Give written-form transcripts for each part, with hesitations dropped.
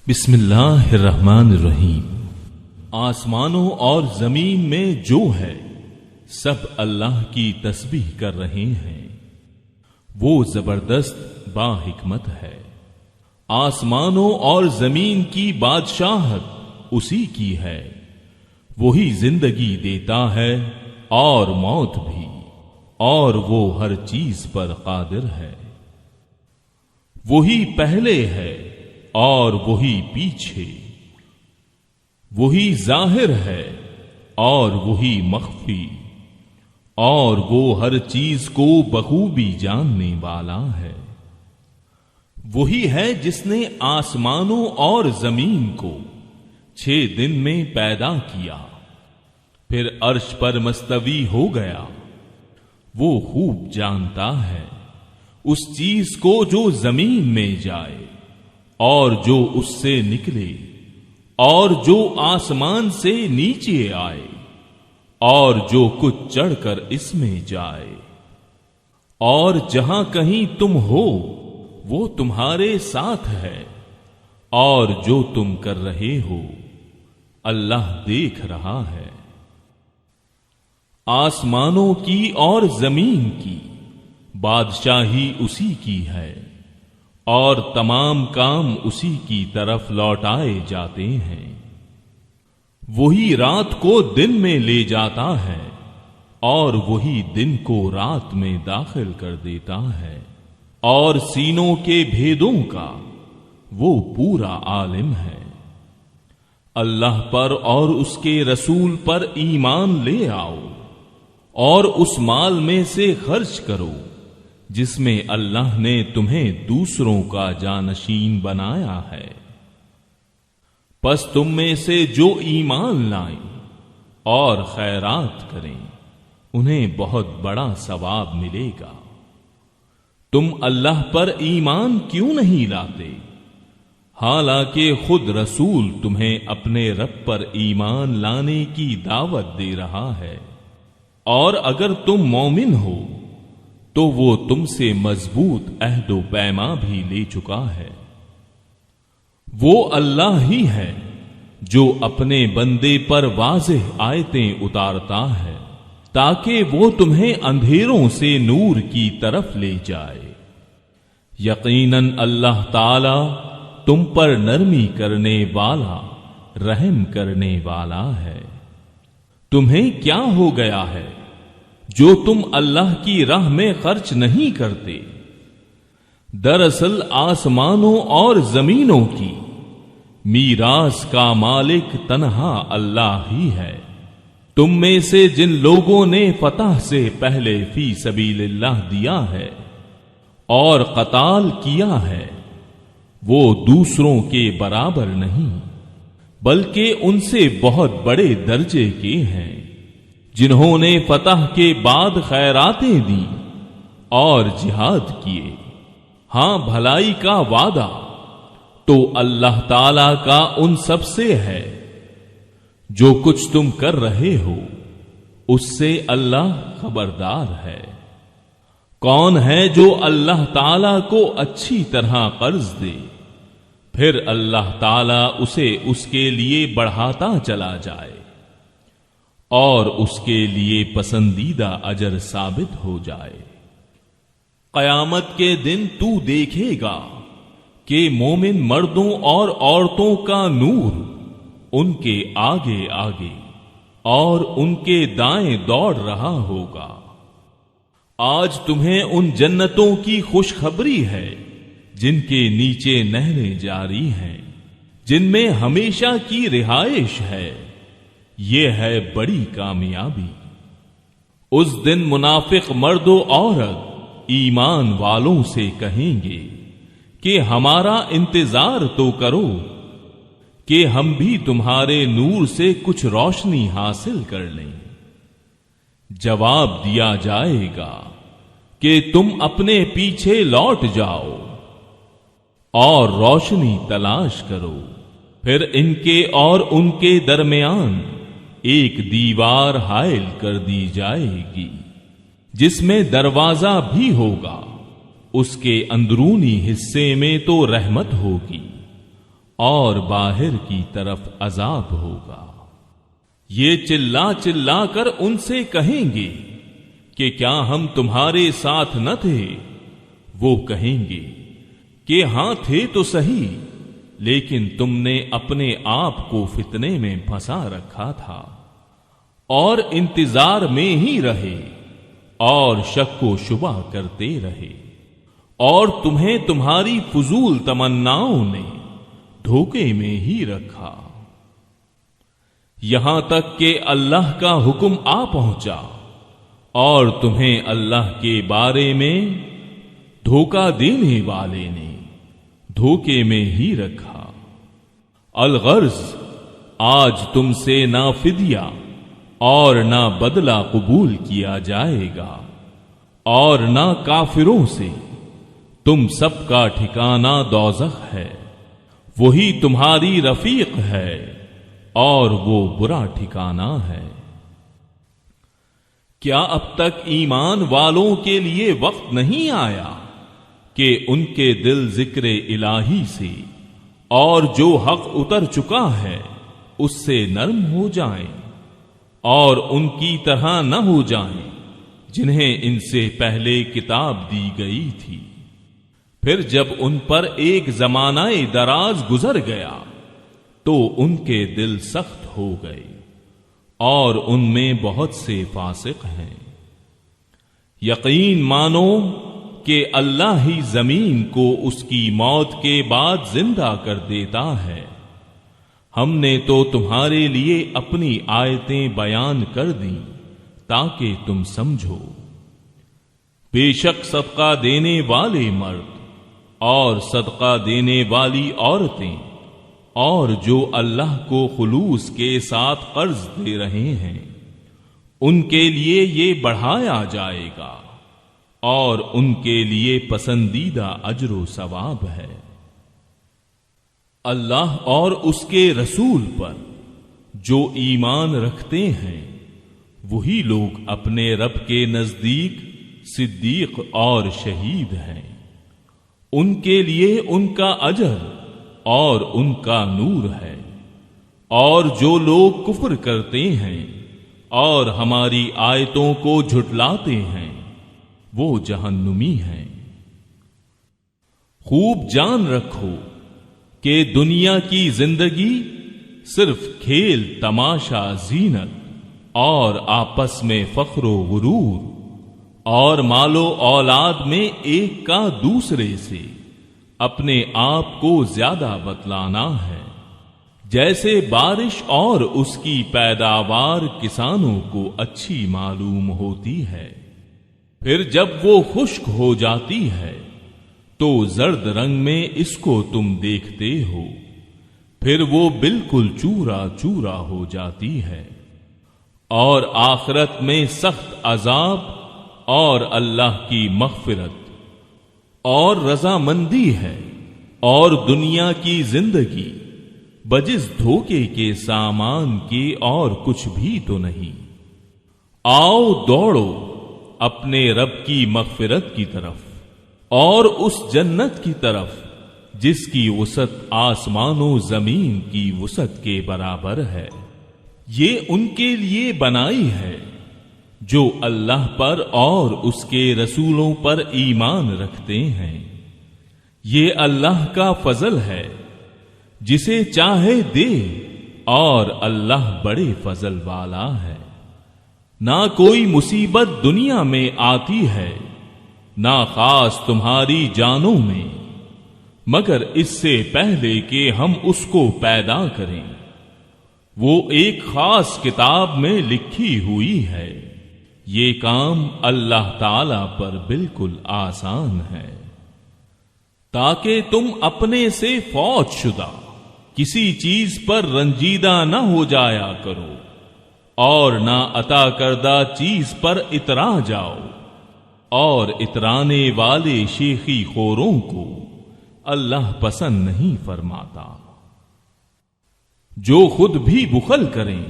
بسم اللہ الرحمن الرحیم۔ آسمانوں اور زمین میں جو ہے سب اللہ کی تسبیح کر رہے ہیں، وہ زبردست با حکمت ہے۔ آسمانوں اور زمین کی بادشاہت اسی کی ہے، وہی زندگی دیتا ہے اور موت بھی، اور وہ ہر چیز پر قادر ہے۔ وہی پہلے ہے اور وہی پیچھے، وہی ظاہر ہے اور وہی مخفی، اور وہ ہر چیز کو بخوبی جاننے والا ہے۔ وہی ہے جس نے آسمانوں اور زمین کو 6 دن میں پیدا کیا، پھر عرش پر مستوی ہو گیا۔ وہ خوب جانتا ہے اس چیز کو جو زمین میں جائے اور جو اس سے نکلے، اور جو آسمان سے نیچے آئے، اور جو کچھ چڑھ کر اس میں جائے۔ اور جہاں کہیں تم ہو وہ تمہارے ساتھ ہے، اور جو تم کر رہے ہو اللہ دیکھ رہا ہے۔ آسمانوں کی اور زمین کی بادشاہی اسی کی ہے، اور تمام کام اسی کی طرف لوٹائے جاتے ہیں۔ وہی رات کو دن میں لے جاتا ہے، اور وہی دن کو رات میں داخل کر دیتا ہے، اور سینوں کے بھیدوں کا وہ پورا عالم ہے۔ اللہ پر اور اس کے رسول پر ایمان لے آؤ، اور اس مال میں سے خرچ کرو جس میں اللہ نے تمہیں دوسروں کا جانشین بنایا ہے۔ پس تم میں سے جو ایمان لائیں اور خیرات کریں انہیں بہت بڑا ثواب ملے گا۔ تم اللہ پر ایمان کیوں نہیں لاتے، حالانکہ خود رسول تمہیں اپنے رب پر ایمان لانے کی دعوت دے رہا ہے، اور اگر تم مومن ہو تو وہ تم سے مضبوط عہد و پیما بھی لے چکا ہے۔ وہ اللہ ہی ہے جو اپنے بندے پر واضح آیتیں اتارتا ہے تاکہ وہ تمہیں اندھیروں سے نور کی طرف لے جائے۔ یقیناً اللہ تعالی تم پر نرمی کرنے والا، رحم کرنے والا ہے۔ تمہیں کیا ہو گیا ہے جو تم اللہ کی راہ میں خرچ نہیں کرتے؟ دراصل آسمانوں اور زمینوں کی میراث کا مالک تنہا اللہ ہی ہے۔ تم میں سے جن لوگوں نے فتح سے پہلے فی سبیل اللہ دیا ہے اور قتال کیا ہے، وہ دوسروں کے برابر نہیں بلکہ ان سے بہت بڑے درجے کے ہیں۔ جنہوں نے فتح کے بعد خیراتیں دی اور جہاد کیے، ہاں بھلائی کا وعدہ تو اللہ تعالی کا ان سب سے ہے۔ جو کچھ تم کر رہے ہو اس سے اللہ خبردار ہے۔ کون ہے جو اللہ تعالی کو اچھی طرح قرض دے، پھر اللہ تعالی اسے اس کے لیے بڑھاتا چلا جائے، اور اس کے لیے پسندیدہ اجر ثابت ہو جائے۔ قیامت کے دن تو دیکھے گا کہ مومن مردوں اور عورتوں کا نور ان کے آگے آگے اور ان کے دائیں دوڑ رہا ہوگا۔ آج تمہیں ان جنتوں کی خوشخبری ہے جن کے نیچے نہریں جاری ہیں، جن میں ہمیشہ کی رہائش ہے۔ یہ ہے بڑی کامیابی۔ اس دن منافق مرد و عورت ایمان والوں سے کہیں گے کہ ہمارا انتظار تو کرو کہ ہم بھی تمہارے نور سے کچھ روشنی حاصل کر لیں۔ جواب دیا جائے گا کہ تم اپنے پیچھے لوٹ جاؤ اور روشنی تلاش کرو۔ پھر ان کے اور ان کے درمیان ایک دیوار حائل کر دی جائے گی جس میں دروازہ بھی ہوگا، اس کے اندرونی حصے میں تو رحمت ہوگی اور باہر کی طرف عذاب ہوگا۔ یہ چلا چلا کر ان سے کہیں گے کہ کیا ہم تمہارے ساتھ نہ تھے؟ وہ کہیں گے کہ ہاں تھے تو صحیح، لیکن تم نے اپنے آپ کو فتنے میں پھنسا رکھا تھا اور انتظار میں ہی رہے اور شک و شبہ کرتے رہے، اور تمہیں تمہاری فضول تمناؤں نے دھوکے میں ہی رکھا، یہاں تک کہ اللہ کا حکم آ پہنچا اور تمہیں اللہ کے بارے میں دھوکہ دینے والے نے دھوکے میں ہی رکھا۔ الغرض، آج تم سے نہ فدیہ اور نہ بدلہ قبول کیا جائے گا، اور نہ کافروں سے، تم سب کا ٹھکانہ دوزخ ہے، وہی تمہاری رفیق ہے اور وہ برا ٹھکانہ ہے۔ کیا اب تک ایمان والوں کے لیے وقت نہیں آیا کہ ان کے دل ذکر الہی سے اور جو حق اتر چکا ہے اس سے نرم ہو جائیں اور ان کی طرح نہ ہو جائیں جنہیں ان سے پہلے کتاب دی گئی تھی؟ پھر جب ان پر ایک زمانہ دراز گزر گیا تو ان کے دل سخت ہو گئے اور ان میں بہت سے فاسق ہیں۔ یقین مانو کہ اللہ ہی زمین کو اس کی موت کے بعد زندہ کر دیتا ہے۔ ہم نے تو تمہارے لیے اپنی آیتیں بیان کر دیں تاکہ تم سمجھو۔ بے شک صدقہ دینے والے مرد اور صدقہ دینے والی عورتیں اور جو اللہ کو خلوص کے ساتھ قرض دے رہے ہیں ان کے لیے یہ بڑھایا جائے گا اور ان کے لیے پسندیدہ اجر و ثواب ہے۔ اللہ اور اس کے رسول پر جو ایمان رکھتے ہیں وہی لوگ اپنے رب کے نزدیک صدیق اور شہید ہیں، ان کے لیے ان کا اجر اور ان کا نور ہے، اور جو لوگ کفر کرتے ہیں اور ہماری آیتوں کو جھٹلاتے ہیں وہ جہنمی ہیں۔ خوب جان رکھو کہ دنیا کی زندگی صرف کھیل تماشا، زینت اور آپس میں فخر و غرور اور مال و اولاد میں ایک کا دوسرے سے اپنے آپ کو زیادہ بتلانا ہے۔ جیسے بارش اور اس کی پیداوار کسانوں کو اچھی معلوم ہوتی ہے، پھر جب وہ خشک ہو جاتی ہے تو زرد رنگ میں اس کو تم دیکھتے ہو، پھر وہ بالکل چورا چورا ہو جاتی ہے، اور آخرت میں سخت عذاب اور اللہ کی مغفرت اور رضامندی ہے، اور دنیا کی زندگی بجز دھوکے کے سامان کے اور کچھ بھی تو نہیں۔ آؤ دوڑو اپنے رب کی مغفرت کی طرف اور اس جنت کی طرف جس کی وسعت آسمان و زمین کی وسعت کے برابر ہے، یہ ان کے لیے بنائی ہے جو اللہ پر اور اس کے رسولوں پر ایمان رکھتے ہیں۔ یہ اللہ کا فضل ہے، جسے چاہے دے، اور اللہ بڑے فضل والا ہے۔ نہ کوئی مصیبت دنیا میں آتی ہے، نہ خاص تمہاری جانوں میں، مگر اس سے پہلے کہ ہم اس کو پیدا کریں، وہ ایک خاص کتاب میں لکھی ہوئی ہے۔ یہ کام اللہ تعالی پر بالکل آسان ہے، تاکہ تم اپنے سے فوت شدہ کسی چیز پر رنجیدہ نہ ہو جایا کرو اور نہ عطا کردہ چیز پر اترا جاؤ، اور اترانے والے شیخی خوروں کو اللہ پسند نہیں فرماتا۔ جو خود بھی بخل کریں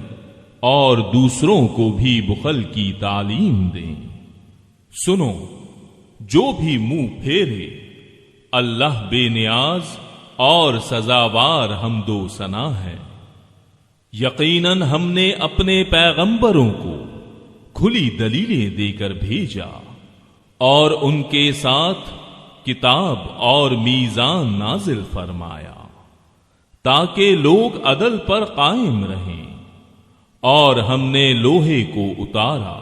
اور دوسروں کو بھی بخل کی تعلیم دیں۔ سنو، جو بھی منہ پھیرے اللہ بے نیاز اور سزاوار حمد و ثنا ہے۔ یقیناً ہم نے اپنے پیغمبروں کو کھلی دلیلیں دے کر بھیجا اور ان کے ساتھ کتاب اور میزان نازل فرمایا تاکہ لوگ عدل پر قائم رہیں، اور ہم نے لوہے کو اتارا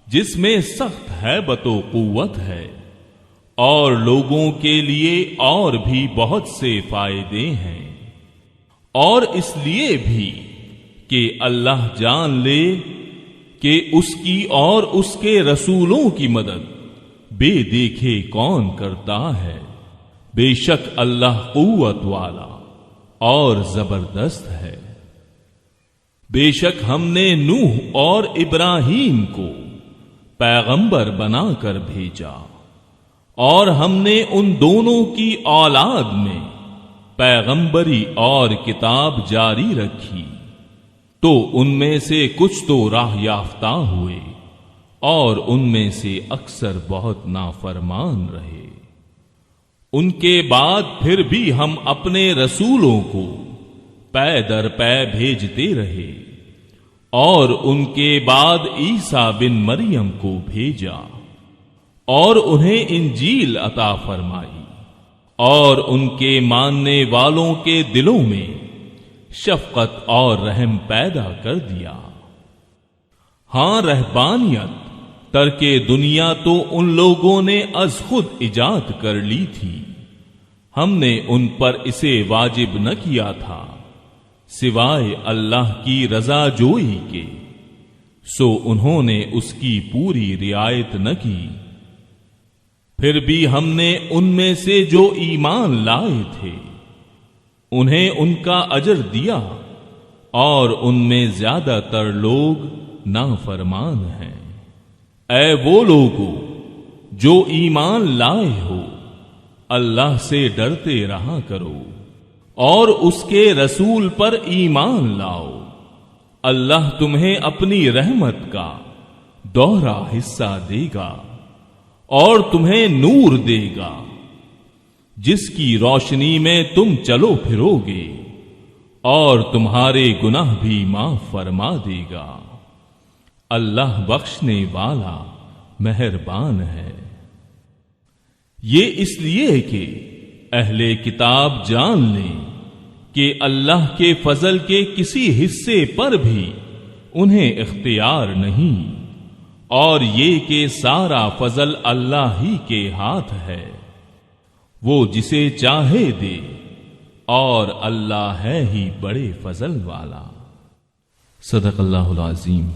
جس میں سخت ہیبت و قوت ہے، اور لوگوں کے لیے اور بھی بہت سے فائدے ہیں، اور اس لیے بھی کہ اللہ جان لے کہ اس کی اور اس کے رسولوں کی مدد بے دیکھے کون کرتا ہے۔ بے شک اللہ قوت والا اور زبردست ہے۔ بے شک ہم نے نوح اور ابراہیم کو پیغمبر بنا کر بھیجا، اور ہم نے ان دونوں کی اولاد میں پیغمبری اور کتاب جاری رکھی، تو ان میں سے کچھ تو راہ یافتہ ہوئے اور ان میں سے اکثر بہت نافرمان رہے۔ ان کے بعد پھر بھی ہم اپنے رسولوں کو پے در پے بھیجتے رہے، اور ان کے بعد عیسیٰ بن مریم کو بھیجا اور انہیں انجیل عطا فرمائی، اور ان کے ماننے والوں کے دلوں میں شفقت اور رحم پیدا کر دیا۔ ہاں، رہبانیت ترک دنیا تو ان لوگوں نے از خود ایجاد کر لی تھی، ہم نے ان پر اسے واجب نہ کیا تھا سوائے اللہ کی رضا جوئی کے، سو انہوں نے اس کی پوری رعایت نہ کی۔ پھر بھی ہم نے ان میں سے جو ایمان لائے تھے انہیں ان کا اجر دیا، اور ان میں زیادہ تر لوگ نافرمان ہیں۔ اے وہ لوگو جو ایمان لائے ہو، اللہ سے ڈرتے رہا کرو اور اس کے رسول پر ایمان لاؤ، اللہ تمہیں اپنی رحمت کا دوہرا حصہ دے گا اور تمہیں نور دے گا جس کی روشنی میں تم چلو پھرو گے، اور تمہارے گناہ بھی معاف فرما دے گا۔ اللہ بخشنے والا مہربان ہے۔ یہ اس لیے کہ اہل کتاب جان لیں کہ اللہ کے فضل کے کسی حصے پر بھی انہیں اختیار نہیں، اور یہ کہ سارا فضل اللہ ہی کے ہاتھ ہے، وہ جسے چاہے دے، اور اللہ ہے ہی بڑے فضل والا۔ صدق اللہ العظیم۔